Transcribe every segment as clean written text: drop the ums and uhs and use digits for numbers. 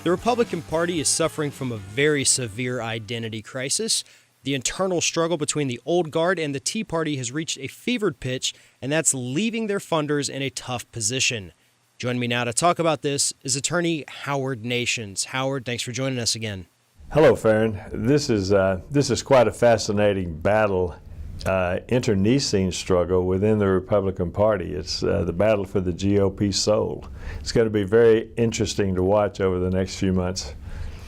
The Republican Party is suffering from a very severe identity crisis. The internal struggle between the old guard and the Tea Party has reached a fevered pitch, and that's leaving their funders in a tough position. Joining me now to talk about this is attorney Howard Nations. Howard, thanks for joining us again. Hello, Farron. This is quite a fascinating battle, internecine struggle within the Republican Party. It's the battle for the GOP soul. It's going to be very interesting to watch over the next few months.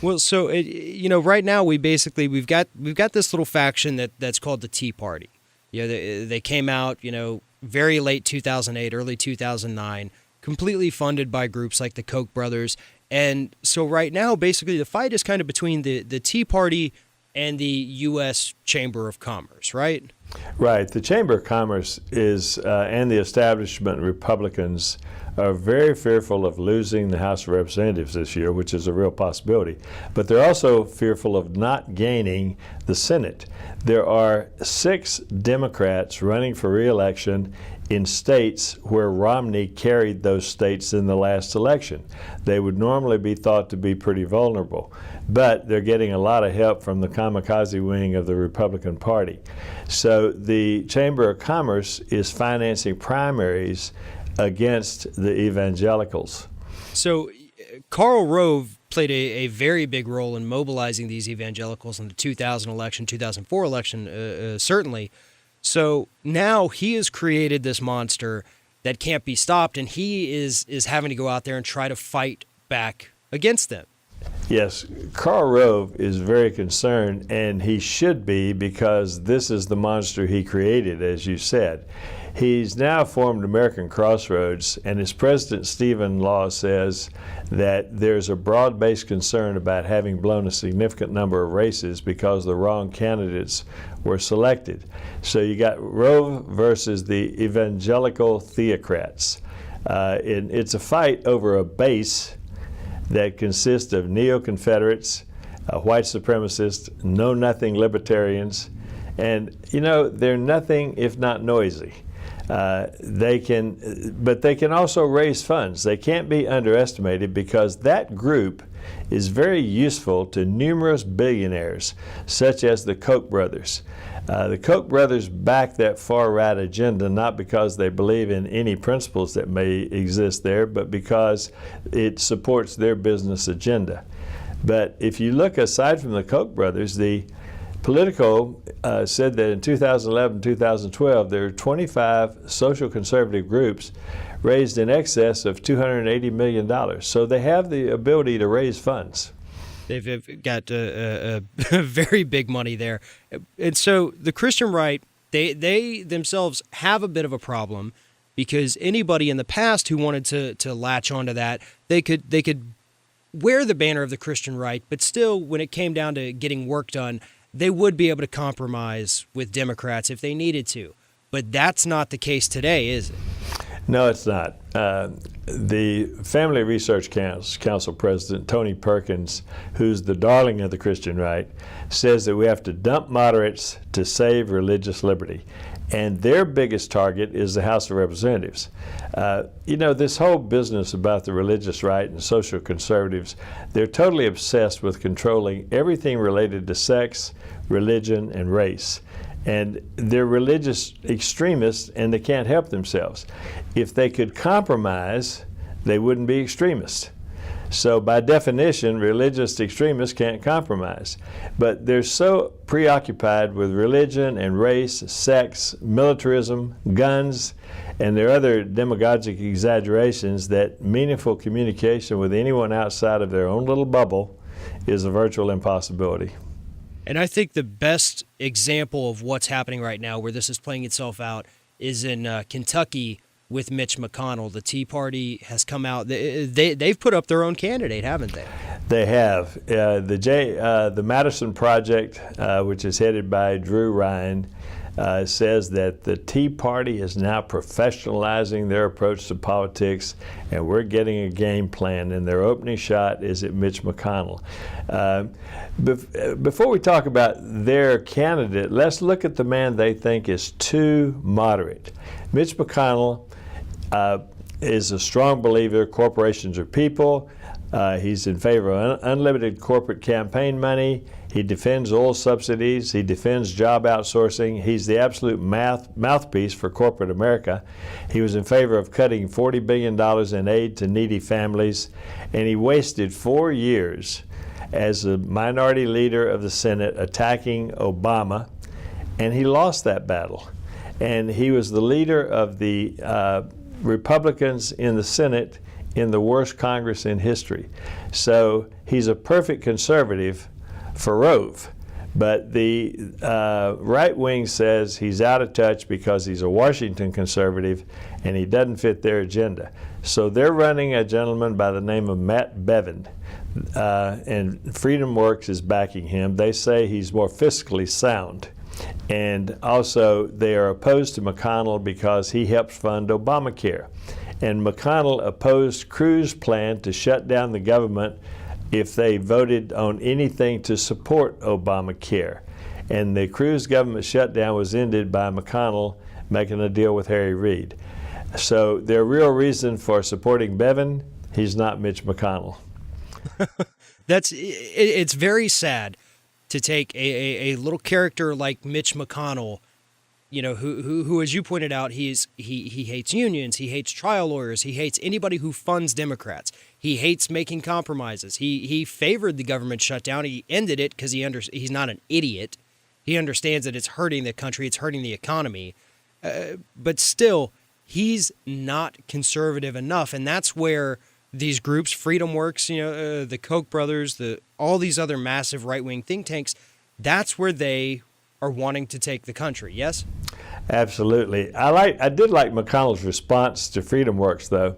Well, so right now we've got this little faction that's called the Tea Party. They came out very late 2008, early 2009, completely funded by groups like the Koch brothers. And so right now, basically, the fight is kind of between the Tea Party and the U.S. Chamber of Commerce, right? Right. The Chamber of Commerce is, and the establishment Republicans are very fearful of losing the House of Representatives this year, which is a real possibility. But they're also fearful of not gaining the Senate. There are 6 Democrats running for re-election in states where Romney carried those states in the last election. They would normally be thought to be pretty vulnerable, but they're getting a lot of help from the kamikaze wing of the Republican Party. So the Chamber of Commerce is financing primaries against the evangelicals. So Karl Rove played a very big role in mobilizing these evangelicals in the 2000 election, 2004 election, certainly. So now he has created this monster that can't be stopped, and he is having to go out there and try to fight back against them. Yes, Karl Rove is very concerned, and he should be, because this is the monster he created, as you said. He's now formed American Crossroads, and his president, Stephen Law, says that there's a broad-based concern about having blown a significant number of races because the wrong candidates were selected. So you got Rove versus the evangelical theocrats. It's a fight over a base that consists of neo-Confederates, white supremacists, know-nothing libertarians, and they're nothing if not noisy. But they can also raise funds. They can't be underestimated, because that group is very useful to numerous billionaires, such as the Koch brothers. The Koch brothers back that far-right agenda not because they believe in any principles that may exist there, but because it supports their business agenda. But if you look aside from the Koch brothers, the Politico said that in 2011, 2012, there are 25 social conservative groups raised in excess of $280 million. So they have the ability to raise funds. They've got very big money there. And so the Christian right, they themselves have a bit of a problem, because anybody in the past who wanted to latch onto that, they could wear the banner of the Christian right, but still, when it came down to getting work done, they would be able to compromise with Democrats if they needed to. But that's not the case today, is it? No, it's not. The Family Research Council president, Tony Perkins, who's the darling of the Christian right, says that we have to dump moderates to save religious liberty. And their biggest target is the House of Representatives. This whole business about the religious right and social conservatives, they're totally obsessed with controlling everything related to sex, religion, and race. And they're religious extremists, and they can't help themselves. If they could compromise, they wouldn't be extremists. So by definition, religious extremists can't compromise. But they're so preoccupied with religion and race, sex, militarism, guns, and their other demagogic exaggerations that meaningful communication with anyone outside of their own little bubble is a virtual impossibility. And I think the best example of what's happening right now, where this is playing itself out, is in Kentucky with Mitch McConnell. The Tea Party has come out. They've put up their own candidate, haven't they? They have. The Madison Project, which is headed by Drew Ryan, says that the Tea Party is now professionalizing their approach to politics, and we're getting a game plan, and their opening shot is at Mitch McConnell. Before we talk about their candidate, let's look at the man they think is too moderate. Mitch McConnell is a strong believer corporations are people. He's in favor of unlimited corporate campaign money. He defends oil subsidies. He defends job outsourcing. He's the absolute mouthpiece for corporate America. He was in favor of cutting $40 billion in aid to needy families. And he wasted 4 years as a minority leader of the Senate attacking Obama. And he lost that battle. And he was the leader of the Republicans in the Senate in the worst Congress in history. So he's a perfect conservative for Rove. But the right wing says he's out of touch because he's a Washington conservative and he doesn't fit their agenda. So they're running a gentleman by the name of Matt Bevin. And Freedom Works is backing him. They say he's more fiscally sound. And also they are opposed to McConnell because he helps fund Obamacare. And McConnell opposed Cruz's plan to shut down the government if they voted on anything to support Obamacare. And the Cruz government shutdown was ended by McConnell making a deal with Harry Reid. So their real reason for supporting Bevin, he's not Mitch McConnell. It's very sad to take a little character like Mitch McConnell, you know, who as you pointed out, he hates unions, he hates trial lawyers, he hates anybody who funds Democrats, he hates making compromises. He favored the government shutdown. He ended it because he's not an idiot. He understands that it's hurting the country, it's hurting the economy, but still, he's not conservative enough, and that's where these groups, Freedom Works, you know, the Koch brothers, all these other massive right-wing think tanks, that's where they are wanting to take the country. Yes? Absolutely. I did like McConnell's response to Freedom Works, though.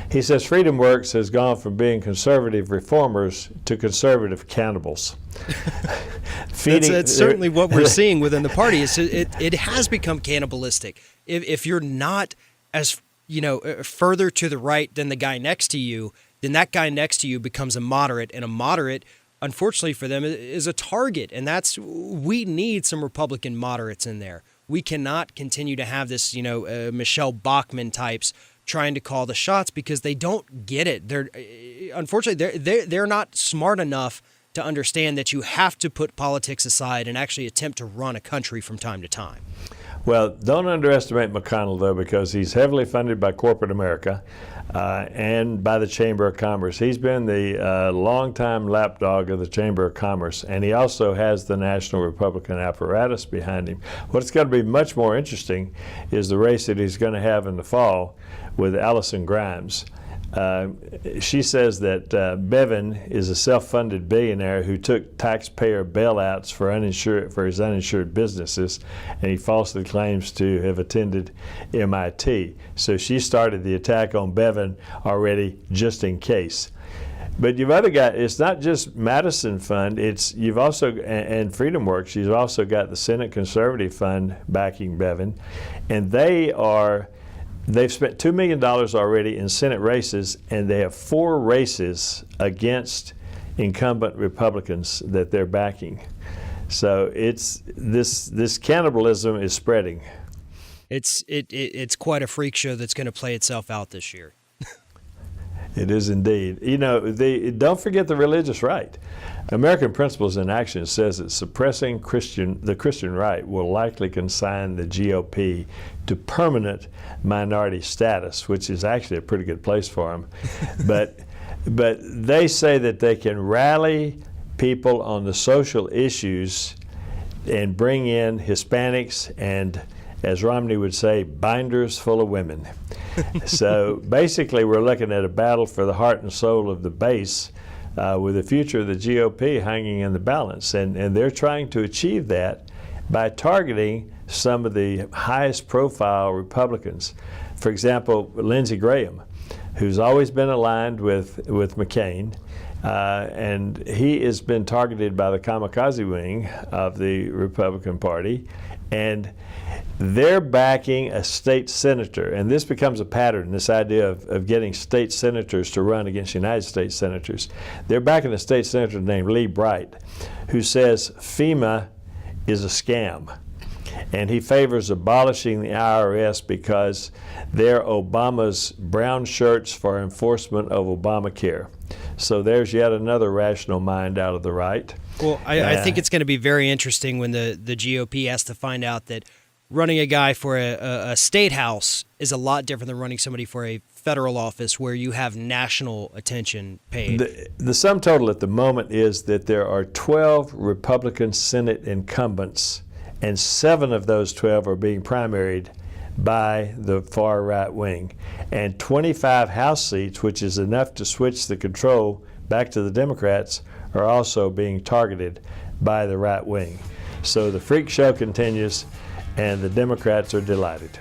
He says Freedom Works has gone from being conservative reformers to conservative cannibals. That's certainly what we're seeing within the party. It has become cannibalistic. If you're not as further to the right than the guy next to you, then that guy next to you becomes a moderate, and a moderate, unfortunately for them, is a target. And we need some Republican moderates in there. We cannot continue to have this, Michelle Bachmann types trying to call the shots because they don't get it. They're not smart enough to understand that you have to put politics aside and actually attempt to run a country from time to time. Well, don't underestimate McConnell, though, because he's heavily funded by corporate America and by the Chamber of Commerce. He's been the longtime lapdog of the Chamber of Commerce, and he also has the National Republican apparatus behind him. What's going to be much more interesting is the race that he's going to have in the fall with Allison Grimes. She says that Bevin is a self-funded billionaire who took taxpayer bailouts for his uninsured businesses, and he falsely claims to have attended MIT. So she started the attack on Bevin already, just in case. But you've other got, it's not just Madison Fund, you've also, and Freedom Works, you've also got the Senate Conservative Fund backing Bevin, and they've spent $2 million already in Senate races, and they have 4 races against incumbent Republicans that they're backing. So it's this cannibalism is spreading. It's quite a freak show that's going to play itself out this year. It is indeed. Don't forget the religious right. American Principles in Action says that suppressing the Christian right will likely consign the GOP to permanent minority status, which is actually a pretty good place for them. but they say that they can rally people on the social issues and bring in Hispanics and, as Romney would say, binders full of women. So basically we're looking at a battle for the heart and soul of the base with the future of the GOP hanging in the balance. And they're trying to achieve that by targeting some of the highest profile Republicans. For example, Lindsey Graham, who's always been aligned with McCain, and he has been targeted by the kamikaze wing of the Republican Party. And they're backing a state senator, and this becomes a pattern, this idea of getting state senators to run against United States senators. They're backing a state senator named Lee Bright, who says FEMA is a scam, and he favors abolishing the IRS because they're Obama's brown shirts for enforcement of Obamacare. So there's yet another rational mind out of the right. Well, I think it's going to be very interesting when the GOP has to find out that running a guy for a state house is a lot different than running somebody for a federal office where you have national attention paid. The sum total at the moment is that there are 12 Republican Senate incumbents, and 7 of those 12 are being primaried by the far right wing. And 25 House seats, which is enough to switch the control back to the Democrats, are also being targeted by the right wing. So the freak show continues, and the Democrats are delighted.